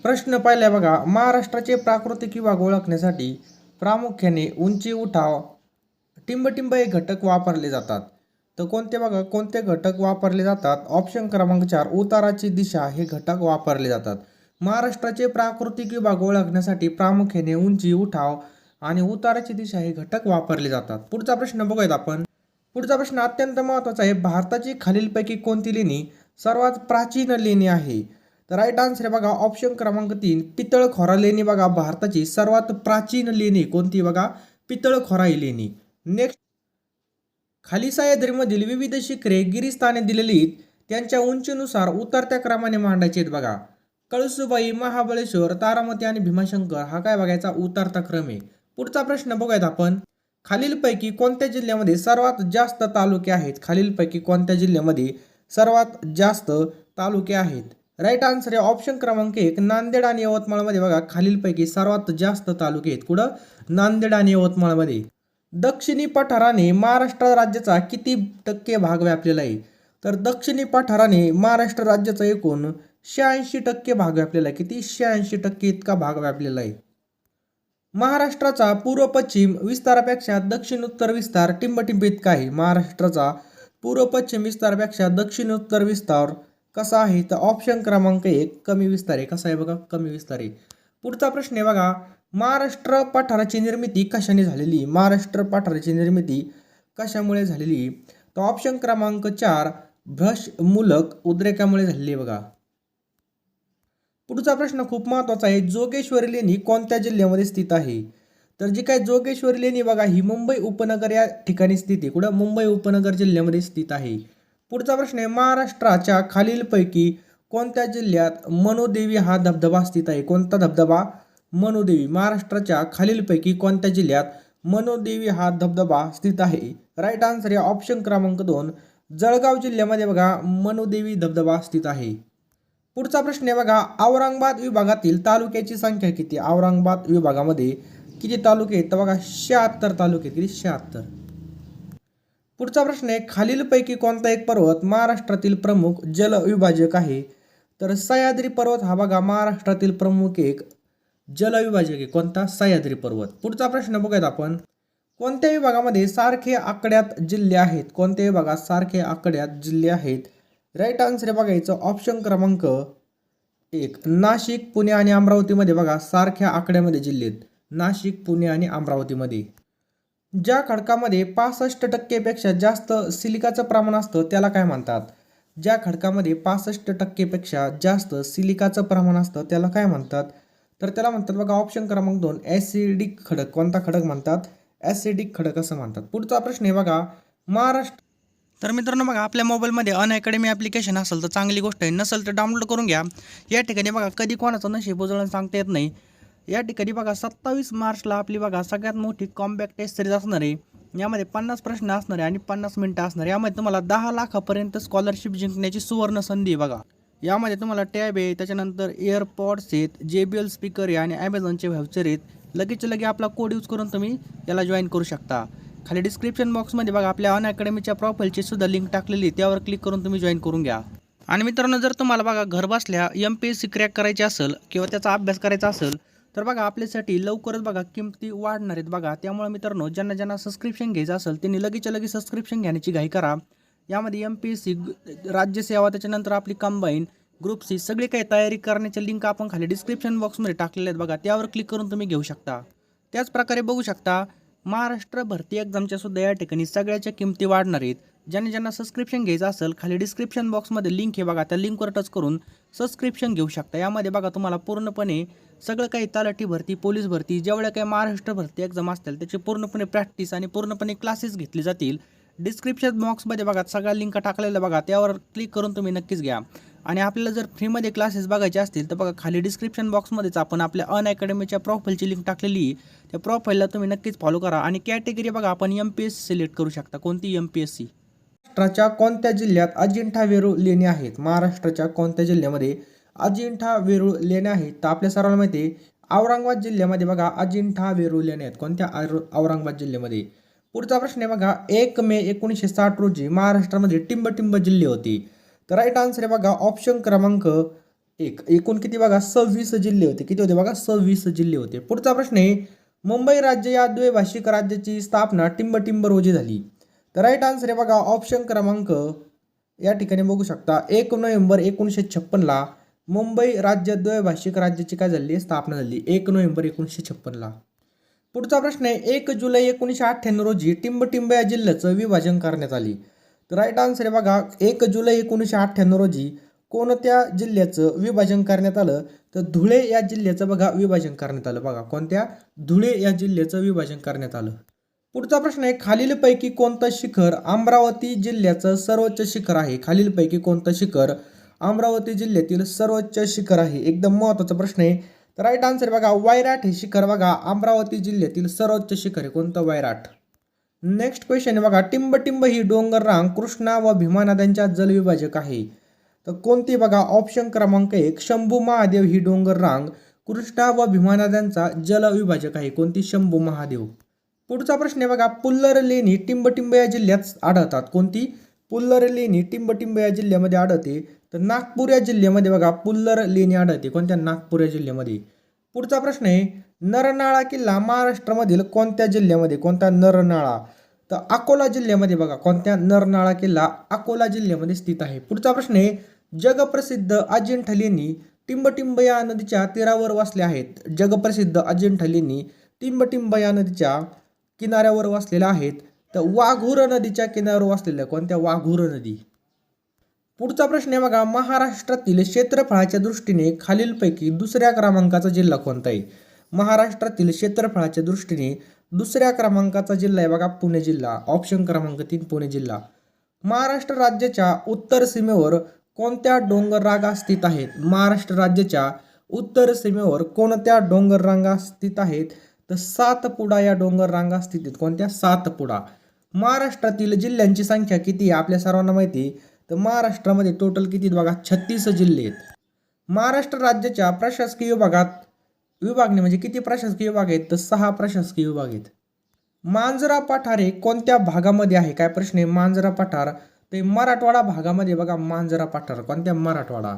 प्रश्न पाहिलाय बघा, महाराष्ट्राचे प्राकृतिक विभाग ओळखण्यासाठी प्रामुख्याने उंची, उठाव, टिंबटिंब हे घटक वापरले जातात. तर कोणते बघा, कोणते घटक वापरले जातात? ऑप्शन क्रमांक 4 उताराची दिशा हे घटक वापरले जातात. महाराष्ट्राचे प्राकृतिक विभाग ओळखण्यासाठी प्रामुख्याने उंची, उठाव आणि उताराची दिशा हे घटक वापरले जातात. पुढचा प्रश्न बघूयात आपण. पुढचा प्रश्न अत्यंत महत्त्वाचा आहे. भारताची खालीलपैकी कोणती लेणी सर्वात प्राचीन लेणी आहे? तर राईट आन्सर आहे बघा ऑप्शन क्रमांक 3 पितळखोरा लेणी. बघा भारताची सर्वात प्राचीन लेणी कोणती? बघा पितळखोरा ही लेणी. नेक्स्ट, खाली सह्याद्रीमधील विविध शिखरे गिरिस्थाने दिलेली त्यांच्या उंचीनुसार उतरत्या क्रमाने मांडायचे आहेत. बघा कळसुबाई, महाबळेश्वर, तारामती आणि भीमाशंकर हा काय बघायचा? उतरता क्रम आहे. पुढचा प्रश्न बघूयात आपण. खालीलपैकी कोणत्या जिल्ह्यामध्ये सर्वात जास्त तालुके आहेत? खालीलपैकी कोणत्या जिल्ह्यामध्ये सर्वात जास्त तालुके आहेत? राईट आन्सर आहे ऑप्शन क्रमांक 1 नांदेड आणि यवतमाळमध्ये. बघा खालीलपैकी सर्वात जास्त तालुके आहेत कुठं? नांदेड आणि यवतमाळमध्ये. दक्षिणी पठाराने महाराष्ट्र राज्याचा किती टक्के भाग व्यापलेला आहे? तर दक्षिणी पठाराने महाराष्ट्र राज्याचा एकूण 86% भाग व्यापलेला आहे. किती? 86% इतका भाग व्यापलेला आहे. महाराष्ट्राचा पूर्व पश्चिम विस्तारापेक्षा दक्षिण उत्तर विस्तार टिंबटिंब इतका आहे. महाराष्ट्राचा पूर्व पश्चिम विस्तारापेक्षा दक्षिण उत्तर विस्तार कसा आहे? तर ऑप्शन क्रमांक 1 कमी विस्तार आहे. कसा आहे बघा? कमी विस्तार आहे. पुढचा प्रश्न आहे बघा, महाराष्ट्र पठाराची निर्मिती कशाने झालेली? महाराष्ट्र पठाराची निर्मिती कशामुळे झालेली? तर ऑप्शन क्रमांक 4 भ्रशमूलक उद्रेकामुळे झालेली आहे. बघा पुढचा प्रश्न खूप महत्त्वाचा आहे. जोगेश्वरी लेणी कोणत्या जिल्ह्यामध्ये स्थित आहे? तर जी काय जोगेश्वरी लेणी बघा ही मुंबई उपनगर या ठिकाणी स्थित आहे. कुठं? मुंबई उपनगर जिल्ह्यामध्ये स्थित आहे. पुढचा प्रश्न आहे, महाराष्ट्राच्या खालीलपैकी कोणत्या जिल्ह्यात मनोदेवी हा धबधबा स्थित आहे? कोणता धबधबा? मनोदेवी. महाराष्ट्राच्या खालीलपैकी कोणत्या जिल्ह्यात मनोदेवी हा धबधबा स्थित आहे? राईट आन्सर आहे ऑप्शन क्रमांक 2 जळगाव जिल्ह्यामध्ये बघा मनोदेवी धबधबा स्थित आहे. पुढचा प्रश्न आहे बघा, औरंगाबाद विभागातील तालुक्याची संख्या किती? औरंगाबाद विभागामध्ये किती तालुके आहेत? तर बघा 76 तालुके. किती? 76. पुढचा प्रश्न आहे, खालीलपैकी कोणता एक पर्वत महाराष्ट्रातील प्रमुख जलविभाजक आहे? तर सह्याद्री पर्वत हा बघा महाराष्ट्रातील प्रमुख एक जलविभाजक आहे. कोणता? सह्याद्री पर्वत. पुढचा प्रश्न बघूयात आपण. कोणत्या विभागामध्ये सारखे आकड्यात जिल्हे आहेत? कोणत्या विभागात सारखे आकड्यात जिल्हे आहेत? राईट आन्सर आहे बघायचं ऑप्शन क्रमांक 1 नाशिक, पुणे आणि अमरावतीमध्ये बघा सारख्या आकड्यामध्ये जिल्हे आहेत. नाशिक, पुणे आणि अमरावतीमध्ये. ज्या खडकामध्ये 65% पेक्षा जास्त सिलिकाचं प्रमाण असतं त्याला काय म्हणतात? ज्या खडकामध्ये 65% पेक्षा जास्त सिलिकाचं प्रमाण असतं त्याला काय म्हणतात? तर त्याला म्हणतात बघा ऑप्शन क्रमांक 2 ॲसिडिक खडक. कोणता खडक म्हणतात? ॲसिडिक खडक असं म्हणतात. पुढचा प्रश्न आहे बघा, महाराष्ट्र. तर मित्रांनो बघा आपल्या मोबाईलमध्ये अनअकॅडमी ॲप्लिकेशन असेल तर चांगली गोष्ट आहे, नसेल तर डाउनलोड करून घ्या. या ठिकाणी बघा कधी कोणाचं नशीब उजळून सांगता येत नाही. या ठिकाणी बघा 27 मार्चला आपली बघा सगळ्यात मोठी कॉम्बॅक्ट टेस्ट सिरीज असणार आहे. यामध्ये 50 प्रश्न असणार आहे आणि 50 मिनिटं असणार आहे. यामध्ये तुम्हाला 10 लाखापर्यंत स्कॉलरशिप जिंकण्याची सुवर्ण संधी आहे. बघा यामध्ये तुम्हाला टॅब आहे, त्याच्यानंतर एअरपॉड्स आहेत, JBL स्पीकर आहे आणि ॲमेझॉनचे व्हाउचर आहेत. लगेच लगे आपला कोड यूज करून तुम्ही याला जॉईन करू शकता. खाली डिस्क्रिप्शन बॉक्समध्ये बघा आपल्या अनअकॅडमीच्या प्रोफाईलची सुद्धा लिंक टाकलेली आहे, त्यावर क्लिक करून तुम्ही जॉईन करून घ्या. आणि मित्रांनो जर तुम्हाला बघा घर बसल्या MPSC क्रॅक करायची असेल किंवा त्याचा अभ्यास करायचा असेल तर बघा आपल्यासाठी लवकरच बघा किमती वाढणार आहेत. बघा त्यामुळे मित्रांनो ज्यांना सबस्क्रिप्शन घ्यायचं असेल त्यांनी लगेच सबस्क्रिप्शन घेण्याची घाई करा. यामध्ये MPSC, राज्यसेवा, त्याच्यानंतर आपली कंबाईन, ग्रुप C सगळी काही तयारी करण्याच्या लिंक आपण खाली डिस्क्रिप्शन बॉक्समध्ये टाकलेले आहेत. बघा त्यावर क्लिक करून तुम्ही घेऊ शकता. त्याच प्रकारे बघू शकता महाराष्ट्र भरती एक्झामच्या सुद्धा या ठिकाणी सगळ्याच्या किमती वाढणार आहेत. ज्यांना सबस्क्रिप्शन घ्यायचं असेल खाली डिस्क्रिप्शन बॉक्समध्ये लिंक आहे बघा, त्या लिंकवर टच करून सबस्क्रिप्शन घेऊ शकता. यामध्ये बघा तुम्हाला पूर्णपणे सगळं काही तलाठी भरती, पोलीस भरती, जेवढ्या काही महाराष्ट्र भरती एक्झाम असतील त्याची पूर्णपणे प्रॅक्टिस आणि पूर्णपणे क्लासेस घेतले जातील. डिस्क्रिप्शन बॉक्समध्ये बघा सगळ्या लिंक टाकलेल्या बघा, त्यावर क्लिक करून तुम्ही नक्कीच घ्या. आणि आपल्याला जर फ्रीमध्ये क्लासेस बघायचे असतील तर बघा खाली डिस्क्रिप्शन बॉक्समध्येच आपण आपल्या अनअकॅडमीच्या प्रोफाईलची लिंक टाकलेली आहे. त्या प्रोफाईलला तुम्ही नक्कीच फॉलो करा. आणि कॅटेगरी बघा आपण MPSC सिलेक्ट करू शकता. कोणती? MPSC. महाराष्ट्राच्या कोणत्या जिल्ह्यात अजिंठा वेरूळ लेणी आहेत? महाराष्ट्राच्या कोणत्या जिल्ह्यामध्ये अजिंठा वेरूळ लेण्या आहेत? तर आपल्या सर्वांना माहिती आहे औरंगाबाद जिल्ह्यामध्ये बघा अजिंठा वेरूळ लेण्या आहेत. कोणत्या? औरंगाबाद जिल्ह्यामध्ये. पुढचा प्रश्न आहे बघा, 1 मे 1960 रोजी महाराष्ट्रामध्ये टिंबटिंब जिल्हे होते. तर राईट आन्सर आहे बघा ऑप्शन क्रमांक एक. एकूण किती बघा 26 जिल्हे होते. किती होते बघा 26 जिल्हे होते. पुढचा प्रश्न आहे मुंबई राज्य या द्वैभाषिक राज्याची स्थापना टिंबटिंब रोजी झाली. तर राईट आन्सर आहे बघा ऑप्शन क्रमांक या ठिकाणी बघू शकता 1 नोव्हेंबर 1956ला मुंबई राज्य द्वैभाषिक राज्याची काय झाली स्थापना झाली 1 नोव्हेंबर 1956ला. पुढचा प्रश्न आहे 1 जुलै 1998 रोजी टिंबटिंब या जिल्ह्याचं विभाजन करण्यात आले. तर राईट आन्सर आहे बघा 1 जुलै 1998 रोजी कोणत्या जिल्ह्याचं विभाजन करण्यात आलं तर धुळे या जिल्ह्याचं बघा विभाजन करण्यात आलं. बघा कोणत्या धुळे या जिल्ह्याचं विभाजन करण्यात आलं. पुढचा प्रश्न आहे खालीलपैकी कोणतं शिखर अमरावती जिल्ह्याचं सर्वोच्च शिखर आहे. खालीलपैकी कोणतं शिखर अमरावती जिल्ह्यातील सर्वोच्च शिखर आहे. एकदम महत्त्वाचा प्रश्न आहे. तर राईट आन्सर बघा वैराट हे शिखर बघा अमरावती जिल्ह्यातील सर्वोच्च शिखर आहे. कोणतं वैराट. नेक्स्ट क्वेश्चन आहे बघा टिंबटिंब ही डोंगर रांग कृष्णा व भीमा नद्यांच्या जलविभाजक आहे. तर कोणती बघा ऑप्शन क्रमांक 1 शंभू महादेव ही डोंगर रांग कृष्णा व भीमा नद्यांचा जलविभाजक आहे. कोणती शंभू महादेव. पुढचा प्रश्न आहे बघा पुल्लर लेणी टिंबटिंब या जिल्ह्यात आढळतात. कोणती पुल्लर लेणी टिंबटिंब या जिल्ह्यामध्ये आढळते तर नागपूर या जिल्ह्यामध्ये बघा पुल्लर लेणी आढळते. कोणत्या नागपूर या जिल्ह्यामध्ये. पुढचा प्रश्न आहे नरनाळा किल्ला महाराष्ट्रामधील कोणत्या जिल्ह्यामध्ये. कोणता नरनाळा तर अकोला जिल्ह्यामध्ये बघा कोणत्या नरनाळा किल्ला अकोला जिल्ह्यामध्ये स्थित आहे. पुढचा प्रश्न आहे जगप्रसिद्ध अजिंठा लेणी टिंबटिंब या नदीच्या तीरावर वसल्या आहेत. जगप्रसिद्ध अजिंठा लेणी टिंबटिंब या नदीच्या किनाऱ्यावर वसलेल्या आहेत. तर वाघूर नदीच्या किनाऱ्यावर वसलेल्या कोणत्या वाघूर नदी. पुढचा प्रश्न आहे बघा महाराष्ट्रातील क्षेत्रफळाच्या दृष्टीने खालीलपैकी दुसऱ्या क्रमांकाचा जिल्हा कोणता आहे. महाराष्ट्रातील क्षेत्रफळाच्या दृष्टीने दुसऱ्या क्रमांकाचा जिल्हा आहे बघा पुणे जिल्हा. ऑप्शन क्रमांक 3 पुणे जिल्हा. महाराष्ट्र राज्याच्या उत्तर सीमेवर कोणत्या डोंगर रांगा स्थित आहेत. महाराष्ट्र राज्याच्या उत्तर सीमेवर कोणत्या डोंगर रांगा स्थित आहेत तर सातपुडा या डोंगर रांगा स्थित आहेत. कोणत्या सातपुडा. महाराष्ट्रातील जिल्ह्यांची संख्या किती आहे आपल्या सर्वांना माहिती आहे. तर महाराष्ट्रामध्ये टोटल किती बघा 36 जिल्हे आहेत. महाराष्ट्र राज्याच्या प्रशासकीय विभागणे म्हणजे किती प्रशासकीय विभाग आहेत तर 6 प्रशासकीय विभाग आहेत. मांजरा पठार हे कोणत्या भागामध्ये आहे. काय प्रश्न आहे मांजरा पठार ते मराठवाडा भागामध्ये बघा मांजरा पठार कोणत्या मराठवाडा.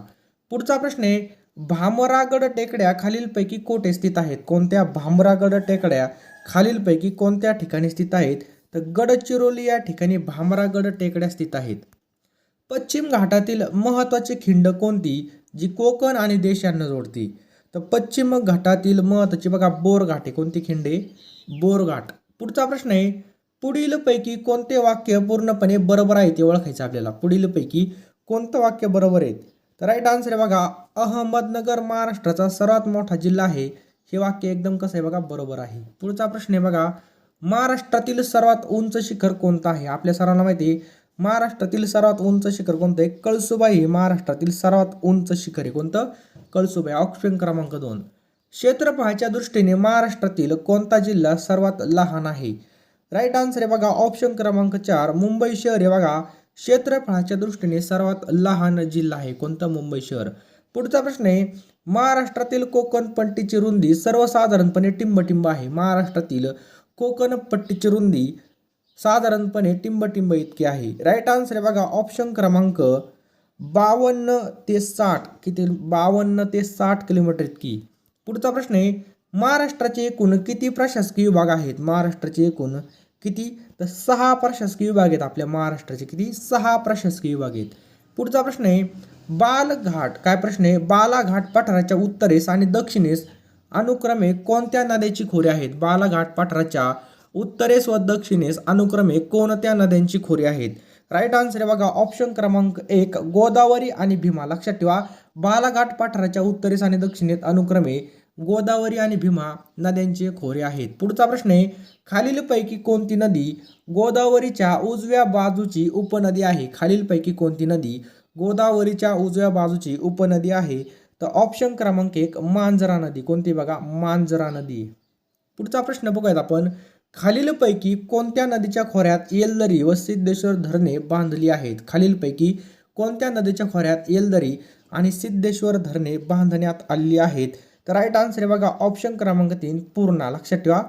पुढचा प्रश्न आहे भामरागड टेकड्या खालीलपैकी कोठे स्थित आहेत. कोणत्या भामरागड टेकड्या खालीलपैकी कोणत्या ठिकाणी स्थित आहेत तर गडचिरोली या ठिकाणी भामरागड टेकड्या स्थित आहेत. पश्चिम घाटातील महत्त्वाची खिंड कोणती जी कोकण आणि देश यांना जोडते. तर पश्चिम घाटातील महत्त्वाची बघा बोरघाट आहे. कोणती खिंड आहे बोरघाट. पुढचा प्रश्न आहे पुढीलपैकी कोणते वाक्य पूर्णपणे बरोबर आहे ते ओळखायचं आपल्याला. पुढीलपैकी कोणतं वाक्य बरोबर आहे तर राईट आन्सर आहे बघा अहमदनगर महाराष्ट्राचा सर्वात मोठा जिल्हा आहे. हे वाक्य एकदम कसं आहे बघा बरोबर आहे. पुढचा प्रश्न आहे बघा महाराष्ट्रातील सर्वात उंच शिखर कोणतं आहे. आपल्या सर्वांना माहिती आहे महाराष्ट्रातील सर्वात उंच शिखर कोणतं आहे कळसुबाई हे महाराष्ट्रातील सर्वात उंच शिखर आहे. कोणतं कळसुबाई. ऑप्शन क्रमांक 2. क्षेत्रफळाच्या दृष्टीने महाराष्ट्रातील कोणता जिल्हा सर्वात लहान आहे. राईट आन्सर आहे बघा ऑप्शन क्रमांक 4 मुंबई शहर हे बघा क्षेत्रफळाच्या दृष्टीने सर्वात लहान जिल्हा आहे. कोणतं मुंबई शहर. पुढचा प्रश्न आहे महाराष्ट्रातील कोकण पट्टीची रुंदी सर्वसाधारणपणे टिंबटिंब आहे. महाराष्ट्रातील कोकण पट्टीची रुंदी साधारणपणे टिंबटिंब इतकी आहे. राईट आन्सर आहे बघा ऑप्शन क्रमांक 52 ते 60 किती 52 ते 60 किलोमीटर इतकी. पुढचा प्रश्न आहे महाराष्ट्राचे एकूण किती प्रशासकीय विभाग आहेत. महाराष्ट्राचे एकूण किती तर 6 प्रशासकीय विभाग आहेत. आपल्या महाराष्ट्राचे किती 6 प्रशासकीय विभाग आहेत. पुढचा प्रश्न आहे बालघाट. काय प्रश्न आहे बालाघाट पठाराच्या उत्तरेस आणि दक्षिणेस अनुक्रमे कोणत्या नद्याची खोरे आहेत. बालाघाट पठाराच्या उत्तरेस व दक्षिणेस अनुक्रमे कोणत्या नद्यांची खोरे आहेत. राईट आन्सर आहे बघा ऑप्शन क्रमांक 1 गोदावरी आणि भीमा. लक्षात ठेवा बालाघाट पठाराच्या उत्तरेस आणि दक्षिणेत अनुक्रमे गोदावरी आणि भीमा नद्यांचे खोरे आहेत. पुढचा प्रश्न आहे खालीलपैकी कोणती नदी गोदावरीच्या उजव्या बाजूची उपनदी आहे. खालीलपैकी कोणती नदी गोदावरीच्या उजव्या बाजूची उपनदी आहे तर ऑप्शन क्रमांक 1 मांजरा नदी. कोणती बघा मांजरा नदी. पुढचा प्रश्न बघूयात आपण खालीलपैकी कोणत्या नदीच्या खोऱ्यात येलदरी व सिद्धेश्वर धरणे बांधली आहेत. खालीलपैकी कोणत्या नदीच्या खोऱ्यात येलदरी आणि सिद्धेश्वर धरणे बांधण्यात आली आहेत तर राईट आन्सर आहे बघा ऑप्शन क्रमांक 3 पूर्णा. लक्षात ठेवा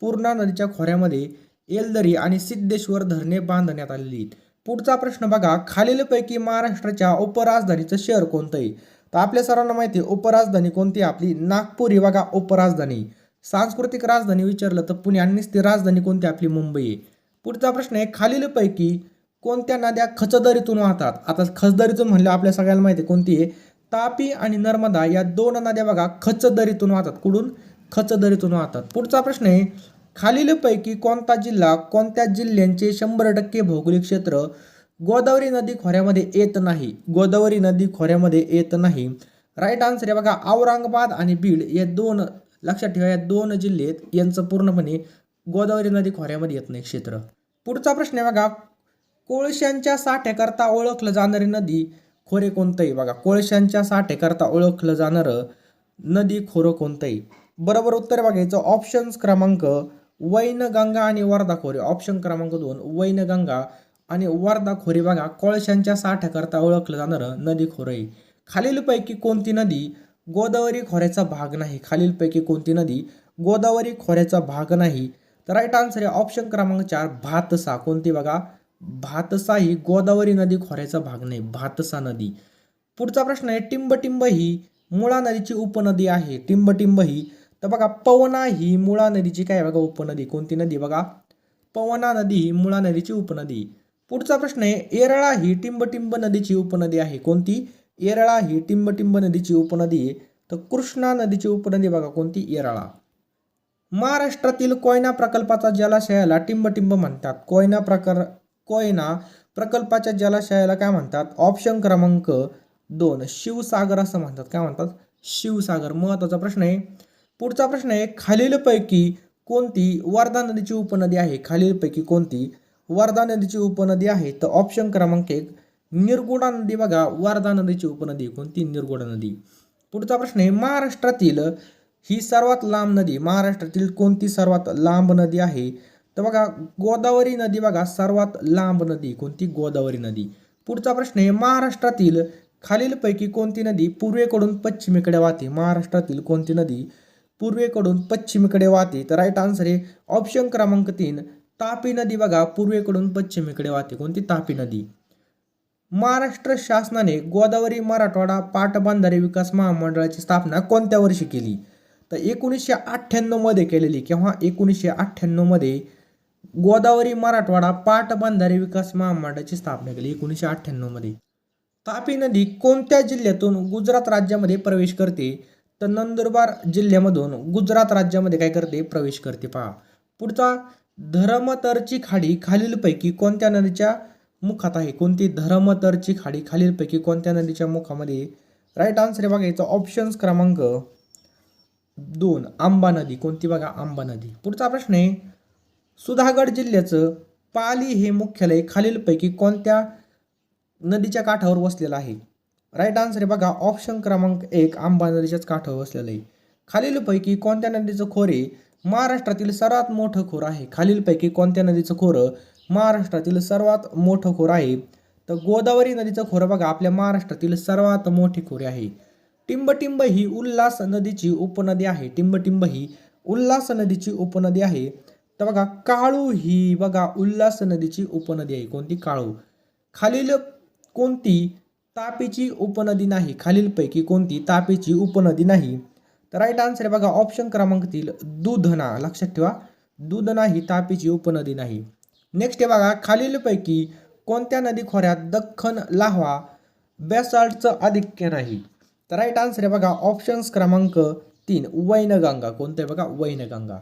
पूर्णा नदीच्या खोऱ्यामध्ये येलदरी आणि सिद्धेश्वर धरणे बांधण्यात आलेली आहेत. पुढचा प्रश्न बघा खालीलपैकी महाराष्ट्राच्या उपराजधानीचं शहर कोणतं आहे. तर आपल्या सर्वांना माहिती आहे उपराजधानी कोणती आपली नागपूर ही बघा उपराजधानी. सांस्कृतिक राजधानी विचारलं तर पुणे आणि ती राजधानी कोणती आपली मुंबई आहे. पुढचा प्रश्न आहे खालीलपैकी कोणत्या नद्या खचदरीतून वाहतात. आता खचदरीतून म्हणलं आपल्या सगळ्यांना माहिती आहे कोणती आहे तापी आणि नर्मदा या दोन नद्या बघा खचदरीतून वाहतात. कुठून खचदरीतून वाहतात. पुढचा प्रश्न आहे खालीलपैकी कोणता जिल्हा कोणत्या जिल्ह्यांचे 100% भौगोलिक क्षेत्र गोदावरी नदी खोऱ्यामध्ये येत नाही. गोदावरी नदी खोऱ्यामध्ये येत नाही. राईट आन्सर आहे बघा औरंगाबाद आणि बीड या दोन लक्षात ठेवा या दोन जिल्हे आहेत यांचं पूर्णपणे गोदावरी नदी खोऱ्यामध्ये येत नाही क्षेत्र. पुढचा प्रश्न आहे बघा कोळशांच्या साठ्याकरता ओळखलं जाणारी नदी खोरे कोणतंही. बघा कोळशांच्या साठ्याकरता ओळखलं जाणारं नदी खोरं कोणतंही. बरोबर उत्तर बघायचं ऑप्शन्स क्रमांक वैनगंगा आणि वर्धा खोरे. ऑप्शन क्रमांक 2 वैनगंगा आणि वर्धा खोरे बघा कोळशांच्या साठ्याकरता ओळखलं जाणारं नदी खोरं आहे. खालीलपैकी कोणती नदी गोदावरी खोऱ्याचा भाग नाही. खालीलपैकी कोणती नदी गोदावरी खोऱ्याचा भाग नाही. तर राईट आन्सर आहे ऑप्शन क्रमांक 4 भातसा. कोणती बघा भातसा ही गोदावरी नदी खोऱ्याचा भाग नाही. भातसा नदी. पुढचा प्रश्न आहे टिंबटिंब ही मुळा नदीची उपनदी आहे. टिंबटिंब ही तर बघा पवना ही मुळा नदीची काय बघा उपनदी. कोणती नदी बघा पवना नदी ही मुळा नदीची उपनदी. पुढचा प्रश्न आहे येरळा ही टिंबटिंब नदीची उपनदी आहे. कोणती येरळा ही टिंबटिंब नदीची उपनदी आहे. तर कृष्णा नदीची उपनदी बघा कोणती येरळा. महाराष्ट्रातील कोयना प्रकल्पाचा जलाशयाला टिंबटिंब म्हणतात. कोयना प्रकल्पाच्या जलाशयाला काय म्हणतात. ऑप्शन क्रमांक 2 शिवसागर असं म्हणतात. काय म्हणतात शिवसागर. महत्वाचा प्रश्न आहे. पुढचा प्रश्न आहे खालीलपैकी कोणती वर्धा नदीची उपनदी आहे. खालीलपैकी कोणती वर्धा नदीची उपनदी आहे. तर ऑप्शन क्रमांक 1 निरगुडा नदी बघा वर्धा नदीची उपनदी. कोणती निरगुडा नदी. पुढचा प्रश्न आहे महाराष्ट्रातील ही सर्वात लांब नदी. महाराष्ट्रातील कोणती सर्वात लांब नदी आहे. तर बघा गोदावरी नदी बघा सर्वात लांब नदी. कोणती गोदावरी नदी. पुढचा प्रश्न आहे महाराष्ट्रातील खालीलपैकी कोणती नदी पूर्वेकडून पश्चिमेकडे वाहते. महाराष्ट्रातील कोणती नदी पूर्वेकडून पश्चिमेकडे वाहते. तर राईट आन्सर आहे ऑप्शन क्रमांक 3 तापी नदी बघा पूर्वेकडून पश्चिमेकडे वाहते. कोणती तापी नदी. महाराष्ट्र शासनाने गोदावरी मराठवाडा पाटबंधारे विकास महामंडळाची स्थापना कोणत्या वर्षी केली. तर 1998 मध्ये केलेली. केव्हा 1998 मध्ये गोदावरी मराठवाडा पाटबंधारे विकास महामंडळाची स्थापना केली 1998 मध्ये. तापी नदी कोणत्या जिल्ह्यातून गुजरात राज्यामध्ये प्रवेश करते. तर नंदुरबार जिल्ह्यामधून गुजरात राज्यामध्ये काय करते प्रवेश करते. पहा पुढचा धरमतरची खाडी खालीलपैकी कोणत्या नदीच्या मुखात आहे. कोणती धरमतरची खाडी खालीलपैकी कोणत्या नदीच्या मुखामध्ये. राईट आन्सर आहे बघायचं ऑप्शन्स क्रमांक 2 आंबा नदी. कोणती बघा आंबा नदी. पुढचा प्रश्न आहे सुधागड जिल्ह्याचं पाली हे मुख्यालय खालीलपैकी कोणत्या नदीच्या काठावर वसलेलं आहे. राईट आन्सर आहे बघा ऑप्शन क्रमांक 1 आंबा नदीच्याच काठावर वसलेलं आहे. खालीलपैकी कोणत्या नदीचं खोरे महाराष्ट्रातील सर्वात मोठं खोरं आहे. खालीलपैकी कोणत्या नदीचं खोरं महाराष्ट्रातील सर्वात मोठं खोरं आहे. तर गोदावरी नदीचं खोरं बघा आपल्या महाराष्ट्रातील सर्वात मोठे खोरे आहे. टिंबटिंब ही उल्हास नदीची उपनदी आहे. टिंबटिंब ही उल्हास नदीची उपनदी आहे. तर बघा काळू ही बघा उल्हास नदीची उपनदी आहे. कोणती काळू. खालील कोणती तापीची उपनदी नाही. खालीलपैकी कोणती तापीची उपनदी नाही. तर राईट आन्सर आहे बघा ऑप्शन क्रमांक 3 दूधना. लक्षात ठेवा दूधना ही तापीची उपनदी नाही. नेक्स्ट आहे बघा खालीलपैकी कोणत्या नदी खोऱ्यात दख्खन लाव्हा बेसाल्टचं आधिक्य नाही. तर राईट आन्सर आहे बघा ऑप्शन्स क्रमांक 3 वैनगंगा. कोणतं आहे बघा वैनगंगा.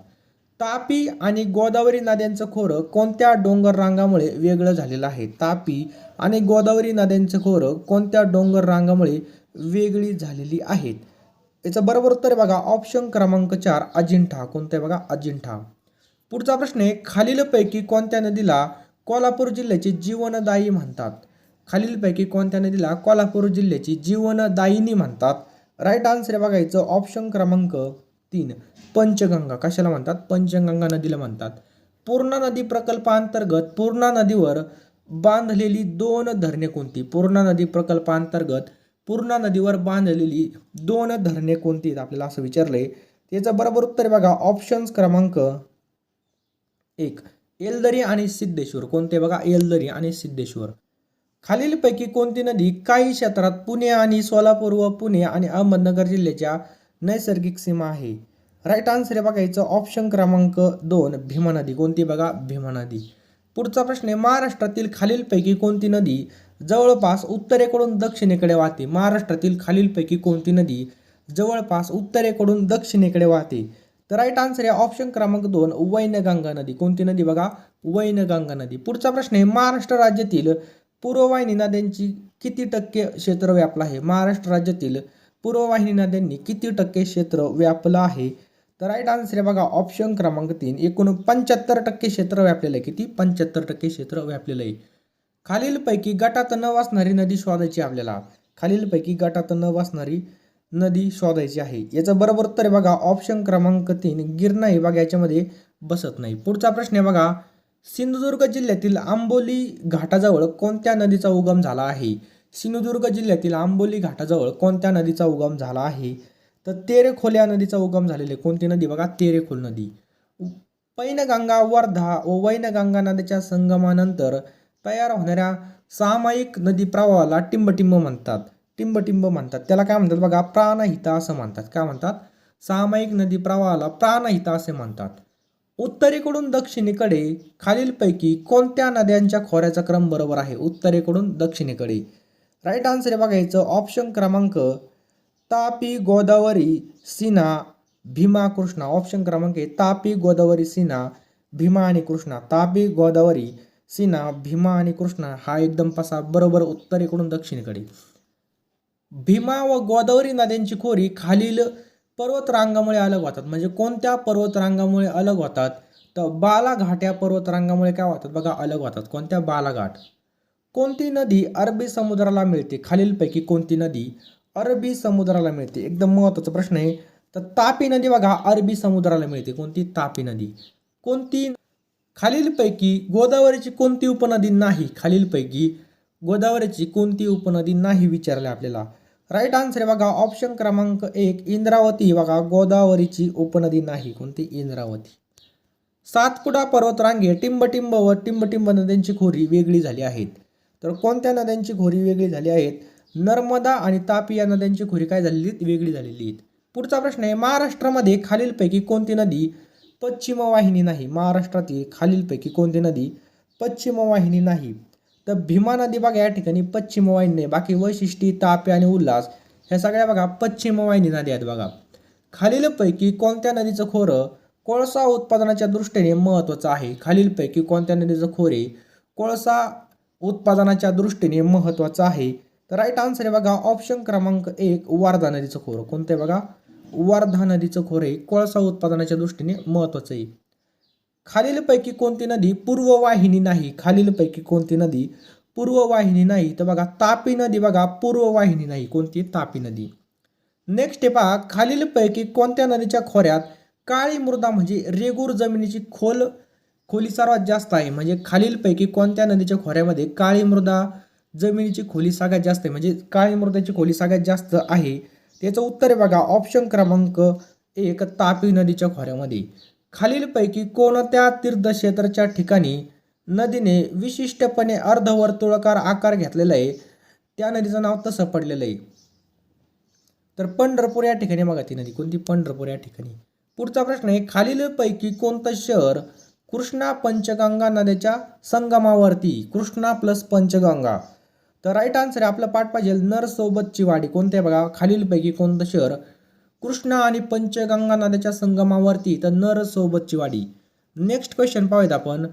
तापी आणि गोदावरी नद्यांचं खोरं कोणत्या डोंगर रांगामुळे वेगळं झालेलं आहे. तापी आणि गोदावरी नद्यांचं खोरं कोणत्या डोंगर रांगामुळे वेगळी झालेली आहेत. याचं बरोबर उत्तर आहे बघा ऑप्शन क्रमांक 4 अजिंठा. कोणतं आहे बघा अजिंठा. पुढचा प्रश्न आहे खालीलपैकी कोणत्या नदीला कोल्हापूर जिल्ह्याची जीवनदायी म्हणतात. खालीलपैकी कोणत्या नदीला कोल्हापूर जिल्ह्याची जीवनदायिनी म्हणतात. राईट आन्सर आहे बघायचं ऑप्शन क्रमांक 3 पंचगंगा. कशाला म्हणतात पंचगंगा नदीला म्हणतात. पूर्णा नदी प्रकल्पांतर्गत पूर्णा नदीवर बांधलेली 2 धरणे कोणती. पूर्णा नदी प्रकल्पांतर्गत पूर्णा नदीवर बांधलेली 2 धरणे कोणती आपल्याला असं विचारलंय. त्याचं बरोबर उत्तर आहे बघा ऑप्शन्स क्रमांक 1 येलदरी आणि सिद्धेश्वर. कोणते बघा येलदरी आणि सिद्धेश्वर. खालीलपैकी कोणती नदी काही क्षेत्रात पुणे आणि सोलापूर व पुणे आणि अहमदनगर जिल्ह्याच्या नैसर्गिक सीमा आहे? राईट आन्सर आहे बघायचं ऑप्शन क्रमांक 2 भीमा नदी. कोणती बघा? भीमा नदी. पुढचा प्रश्न आहे महाराष्ट्रातील खालीलपैकी कोणती नदी जवळपास उत्तरेकडून दक्षिणेकडे वाहते? महाराष्ट्रातील खालीलपैकी कोणती नदी जवळपास उत्तरेकडून दक्षिणेकडे वाहते? तर राईट आन्सर आहे ऑप्शन क्रमांक 2 वैनगंगा नदी. कोणती नदी बघा? वैनगंगा नदी. पुढचा प्रश्न आहे महाराष्ट्र राज्यातील पूर्ववाहिनी नद्यांची किती टक्के क्षेत्र व्यापलं आहे? महाराष्ट्र राज्यातील पूर्ववाहिनी नद्यांनी किती टक्के क्षेत्र व्यापलं आहे? तर राईट आन्सर आहे बघा ऑप्शन क्रमांक 3 एकूण 75% क्षेत्र व्यापलेलं आहे. किती? 75% क्षेत्र व्यापलेलं आहे. खालीलपैकी गटात न वासणारी नदी शोधायची आपल्याला. खालीलपैकी गटात न वासणारी नदी शोधायची आहे. याचं बरोबर उत्तर आहे बघा ऑप्शन क्रमांक 3 गिरणा हे बघा याच्यामध्ये बसत नाही. पुढचा प्रश्न आहे बघा सिंधुदुर्ग जिल्ह्यातील आंबोली घाटाजवळ कोणत्या नदीचा उगम झाला आहे? सिंधुदुर्ग जिल्ह्यातील आंबोली घाटाजवळ कोणत्या नदीचा उगम झाला आहे? तर तेरेखोल या नदीचा उगम झालेला आहे. कोणती नदी बघा? तेरेखोल नदी. पैनगंगा, वर्धा व वैनगंगा नदीच्या संगमानंतर तयार होणाऱ्या सामायिक नदी प्रवाहाला टिंबटिंब म्हणतात. टिंबटिंब म्हणतात. त्याला काय म्हणतात बघा? प्राणहिता असं म्हणतात. काय म्हणतात? सामायिक नदी प्रवाहाला प्राणहिता असे म्हणतात. उत्तरेकडून दक्षिणेकडे खालीलपैकी कोणत्या नद्यांच्या खोऱ्याचा क्रम बरोबर आहे? उत्तरेकडून दक्षिणेकडे. राईट आन्सर आहे बघायचं ऑप्शन क्रमांक तापी, गोदावरी, सीना, भीमा, कृष्णा. ऑप्शन क्रमांक आहे तापी, गोदावरी, सीना, भीमा आणि कृष्णा. तापी, गोदावरी, सीना, भीमा आणि कृष्णा हा एकदम पसा बरोबर उत्तरेकडून दक्षिणेकडे. भीमा व गोदावरी नद्यांची खोरी खालील पर्वतरांगामुळे अलग होतात. म्हणजे कोणत्या पर्वतरांगामुळे अलग होतात? तर बालाघाट या पर्वतरांगामुळे काय होतात बघा? अलग होतात. कोणत्या? बालाघाट. कोणती नदी अरबी समुद्राला मिळते? खालीलपैकी कोणती नदी अरबी समुद्राला मिळते? एकदम महत्त्वाचा प्रश्न आहे. तर तापी नदी बघा अरबी समुद्राला मिळते. कोणती? तापी नदी. कोणती खालीलपैकी गोदावरीची कोणती उपनदी नाही? खालीलपैकी गोदावरीची कोणती उपनदी नाही विचारले आपल्याला. राईट आन्सर आहे बघा ऑप्शन क्रमांक 1 इंद्रावती. बघा गोदावरीची उपनदी नाही. कोणती? इंद्रावती. सातपुडा पर्वतरांगे टिंबटिंब व टिंबटिंब नद्यांची खोरी वेगळी झाली आहेत. तर कोणत्या नद्यांची खोरी वेगळी झाली आहेत? नर्मदा आणि तापी या नद्यांची खोरी काय झालेली? वेगळी झालेली आहेत. पुढचा प्रश्न आहे महाराष्ट्रामध्ये खालीलपैकी कोणती नदी पश्चिम वाहिनी नाही? महाराष्ट्रातील खालीलपैकी कोणती नदी पश्चिम वाहिनी नाही? तर भीमा नदी बघा या ठिकाणी पश्चिम वाहिनी नाही. बाकी वैशिष्ट्य, तापी आणि उल्हास ह्या सगळ्या बघा पश्चिम वाहिनी नदी आहेत बघा. खालीलपैकी कोणत्या नदीचं खोरं कोळसा उत्पादनाच्या दृष्टीने महत्त्वाचं आहे? खालीलपैकी कोणत्या नदीचं खोरे कोळसा उत्पादनाच्या दृष्टीने महत्त्वाचं आहे? तर राईट आन्सर आहे बघा ऑप्शन क्रमांक 1 वर्धा नदीचं खोरं. कोणतं आहे बघा? वर्धा नदीचं खोरे कोळसा उत्पादनाच्या दृष्टीने महत्त्वाचं आहे. खालीलपैकी कोणती नदी पूर्ववाहिनी नाही? खालीलपैकी कोणती नदी पूर्ववाहिनी नाही? तर बघा तापी नदी बघा पूर्ववाहिनी नाही. कोणती? तापी नदी. नेक्स्ट आहे पहा खालीलपैकी कोणत्या नदीच्या खोऱ्यात काळी मृदा म्हणजे रेगूर जमिनीची खोली सर्वात जास्त आहे? म्हणजे खालीलपैकी कोणत्या नदीच्या खोऱ्यामध्ये काळी मृदा जमिनीची खोली सगळ्यात जास्त आहे? म्हणजे काळी मृदाची खोली सगळ्यात जास्त आहे. त्याचं उत्तर आहे बघा ऑप्शन क्रमांक 1 तापी नदीच्या खोऱ्यामध्ये. खालीलपैकी कोणत्या तीर्थक्षेत्राच्या ठिकाणी नदीने विशिष्टपणे अर्धवर्तुळाकार आकार घेतलेला आहे? त्या नदीचं नाव तसं पडलेलं आहे. तर पंढरपूर या ठिकाणी बघा ती नदी. कोणती? पंढरपूर या ठिकाणी. पुढचा प्रश्न आहे खालीलपैकी कोणतं शहर कृष्णा पंचगंगा नद्याच्या संगमावरती? कृष्णा प्लस पंचगंगा. तर राईट आन्सर आहे आपलं पाठ पाहिजे नरसोबतची वाडी. कोणते बघा खालीलपैकी कोणतं शहर कृष्णा आणि पंचगंगा नद्याच्या संगमावरती? तर नरसोबतची वाडी. नेक्स्ट क्वेश्चन पाहूयात आपण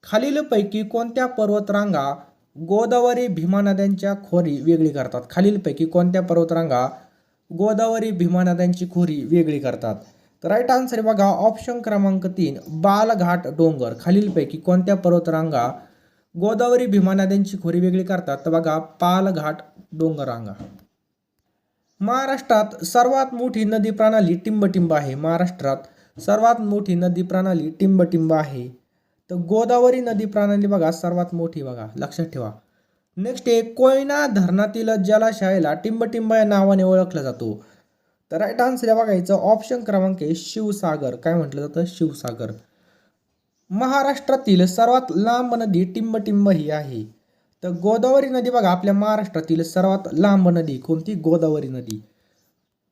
खालीलपैकी कोणत्या पर्वतरांगा गोदावरी भीमा नद्यांच्या खोरी वेगळी करतात? खालीलपैकी कोणत्या पर्वतरांगा गोदावरी भीमा नद्यांची खोरी वेगळी करतात? तर राईट आन्सर बघा ऑप्शन क्रमांक 3 बालघाट डोंगर. खालीलपैकी कोणत्या पर्वतरांगा गोदावरी भीमा नद्यांची खोरी वेगळी करतात? तर बघा बालघाट डोंगर रांगा. महाराष्ट्रात सर्वात मोठी नदी प्रणाली टिंबटिंब आहे. महाराष्ट्रात सर्वात मोठी नदी प्रणाली टिंबटिंब आहे. तर गोदावरी नदी प्रणाली बघा सर्वात मोठी बघा लक्षात ठेवा. नेक्स्ट आहे कोयना धरणातील जलाशयाला टिंबटिंब या नावाने ओळखला जातो. तर राईट आन्सर आहे बघायचं ऑप्शन क्रमांक आहे शिवसागर. काय म्हटलं जातं? शिवसागर. महाराष्ट्रातील सर्वात लांब नदी टिंबटिंब ही आहे. तर गोदावरी नदी बघा आपल्या महाराष्ट्रातील सर्वात लांब नदी कोणती? गोदावरी नदी.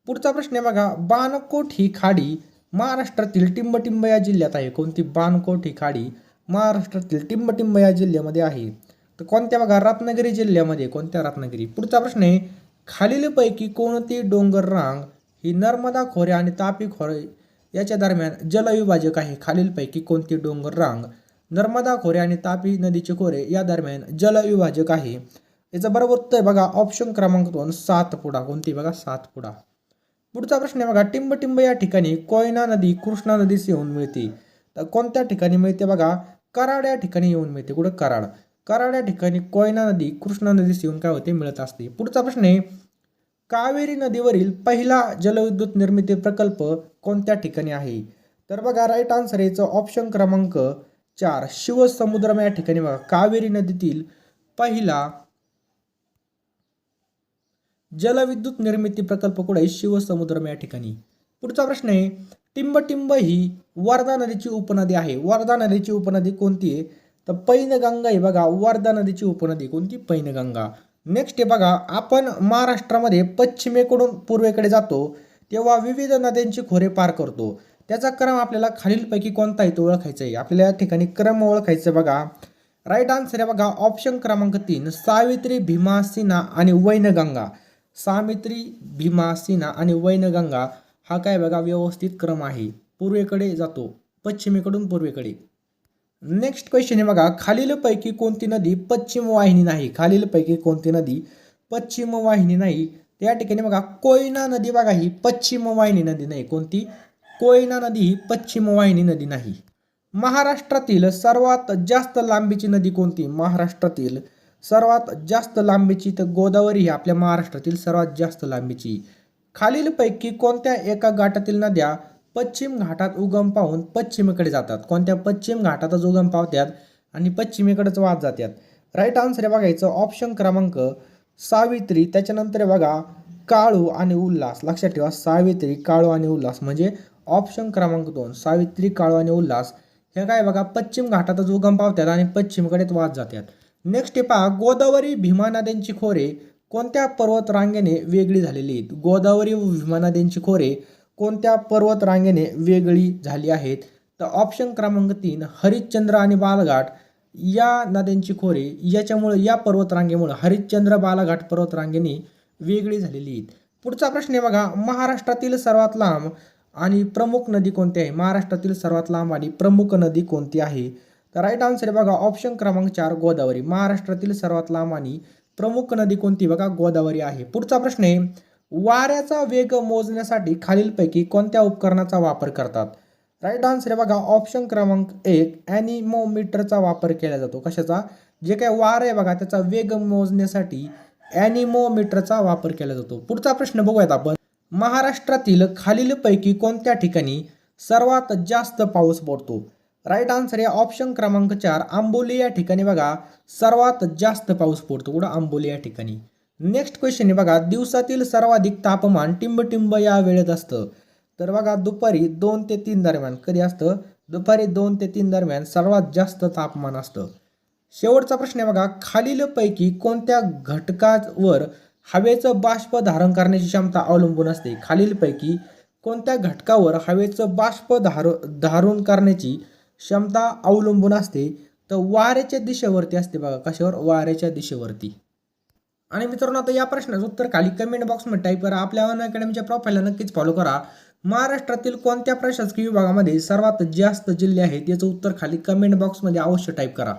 पुढचा प्रश्न आहे बघा, बाणकोट ही खाडी महाराष्ट्रातील टिंबटिंब या जिल्ह्यात आहे. कोणती? बाणकोट ही खाडी महाराष्ट्रातील टिंबटिंब या जिल्ह्यामध्ये आहे. तर कोणत्या? बघा रत्नागिरी जिल्ह्यामध्ये. कोणत्या? रत्नागिरी. पुढचा प्रश्न आहे, खालीलपैकी कोणती डोंगर रांग ही नर्मदा खोरे आणि तापी खोरे याच्या दरम्यान जलविभाजक आहे? खालीलपैकी कोणती डोंगर रांग नर्मदा खोरे आणि तापी नदीचे खोरे या दरम्यान जलविभाजक आहे? याचं बरोबर उत्तर बघा ऑप्शन क्रमांक 2 सातपुडा. कोणती? बघा सातपुडा. पुढचा प्रश्न आहे बघा, टिंबटिंब या ठिकाणी कोयना नदी कृष्णा नदीस येऊन मिळते. तर कोणत्या ठिकाणी मिळते? बघा कराड या ठिकाणी येऊन मिळते. कुठं? कराड. कराड या ठिकाणी कोयना नदी कृष्णा नदीस येऊन काय होते? मिळत असते. पुढचा प्रश्न आहे, कावेरी नदीवरील पहिला जलविद्युत निर्मिती प्रकल्प कोणत्या ठिकाणी आहे? तर बघा राईट आन्सर याचं ऑप्शन क्रमांक 4 शिवसमुद्रम या ठिकाणी. बघा कावेरी नदीतील पहिला जलविद्युत निर्मिती प्रकल्प कुठे आहे? शिवसमुद्रम या ठिकाणी. पुढचा प्रश्न आहे, टिंबटिंब ही वर्धा नदीची उपनदी आहे. वर्धा नदीची उपनदी कोणती आहे? तर पैनगंगा ही. बघा वर्धा नदीची उपनदी कोणती? पैनगंगा. नेक्स्ट आहे बघा, आपण महाराष्ट्रामध्ये पश्चिमेकडून पूर्वेकडे जातो तेव्हा विविध नद्यांची खोरे पार करतो. त्याचा क्रम आपल्याला खालीलपैकी कोणता आहे तो ओळखायचा आहे. आपल्याला या ठिकाणी क्रम ओळखायचा बघा. राईट आन्सर आहे बघा ऑप्शन क्रमांक 3 सावित्री, भीमा, सिन्हा आणि वैनगंगा. सावित्री, भीमा, सिन्हा आणि वैनगंगा हा काय बघा व्यवस्थित क्रम आहे. पूर्वेकडे जातो, पश्चिमेकडून पूर्वेकडे. नेक्स्ट क्वेश्चन आहे बघा, खालीलपैकी कोणती नदी पश्चिम वाहिनी नाही? खालीलपैकी कोणती नदी पश्चिम वाहिनी नाही? त्या ठिकाणी बघा कोयना नदी बघा ही पश्चिम वाहिनी नदी नाही. कोणती? कोयना नदी ही पश्चिम वाहिनी नदी नाही. महाराष्ट्रातील सर्वात जास्त लांबीची नदी कोणती? महाराष्ट्रातील सर्वात जास्त लांबीची तर गोदावरी ही आपल्या महाराष्ट्रातील सर्वात जास्त लांबीची. खालीलपैकी कोणत्या एका घाटातील नद्या पश्चिम घाटात उगम पावून पश्चिमेकडे जातात? कोणत्या? पश्चिम घाटातच उगम पावतात आणि पश्चिमेकडेच वाहत जातात. राईट आन्सर आहे बघायचं ऑप्शन क्रमांक सावित्री. त्याच्यानंतर बघा काळू आणि उल्हास. लक्षात ठेवा सावित्री, काळू आणि उल्हास म्हणजे ऑप्शन क्रमांक 2 सावित्री, काळू आणि उल्हास हे काय बघा पश्चिम घाटातच उगम पावतात आणि पश्चिमेकडेच वाहत जातात. नेक्स्ट आहे पहा, गोदावरी भीमा नद्यांची खोरे कोणत्या पर्वत रांगेने वेगळी झालेली आहेत? गोदावरी व भीमा नद्यांची खोरे कोणत्या पर्वत रांगेने वेगळी झाली आहेत? तर ऑप्शन क्रमांक 3 हरिश्चंद्र आणि बालघाट या नद्यांची खोरे याच्यामुळे या पर्वतरांगेमुळे हरिश्चंद्र बालघाट पर्वतरांगेने वेगळी झालेली आहेत. पुढचा प्रश्न आहे बघा, महाराष्ट्रातील सर्वात लांब आणि प्रमुख नदी कोणती आहे? महाराष्ट्रातील सर्वात लांब आणि प्रमुख नदी कोणती आहे? तर राईट आन्सर आहे बघा ऑप्शन क्रमांक 4 गोदावरी. महाराष्ट्रातील सर्वात लांब आणि प्रमुख नदी कोणती? बघा गोदावरी आहे. पुढचा प्रश्न आहे, वाऱ्याचा वेग मोजण्यासाठी खालीलपैकी कोणत्या उपकरणाचा वापर करतात? राईट आन्सर आहे बघा ऑप्शन क्रमांक 1 ॲनिमोमीटरचा वापर केला जातो. कशाचा? जे काय वार आहे बघा त्याचा वेग मोजण्यासाठी ॲनिमोमीटरचा वापर केला जातो. पुढचा प्रश्न बघूयात आपण, महाराष्ट्रातील खालीलपैकी कोणत्या ठिकाणी सर्वात जास्त पाऊस पडतो? राईट आन्सर आहे ऑप्शन क्रमांक 4 आंबोली या ठिकाणी बघा सर्वात जास्त पाऊस पडतो. कुठं? आंबोली या ठिकाणी. नेक्स्ट क्वेश्चन आहे बघा, दिवसातील सर्वाधिक तापमान टिंबटिंब या वेळेत असतं. तर बघा दुपारी 2 ते 3 दरम्यान. कधी असतं? दुपारी 2 ते 3 दरम्यान सर्वात जास्त तापमान असतं. शेवटचा प्रश्न आहे बघा, खालीलपैकी कोणत्या घटकावर हवेचं बाष्प धारण करण्याची क्षमता अवलंबून असते? खालीलपैकी कोणत्या घटकावर हवेचं बाष्प धारण करण्याची क्षमता अवलंबून असते? तर वाऱ्याच्या दिशेवरती असते बघा. कशावर? वाऱ्याच्या दिशेवरती. आणि मित्रांनो आता या प्रश्नाचं उत्तर खाली कमेंट बॉक्समध्ये टाईप करा. आपल्या अन अकॅडमीच्या प्रोफाईलला नक्कीच फॉलो करा. महाराष्ट्रातील कोणत्या प्रशासकीय विभागामध्ये सर्वात जास्त जिल्हे आहेत याचं उत्तर खाली कमेंट बॉक्समध्ये अवश्य टाईप करा.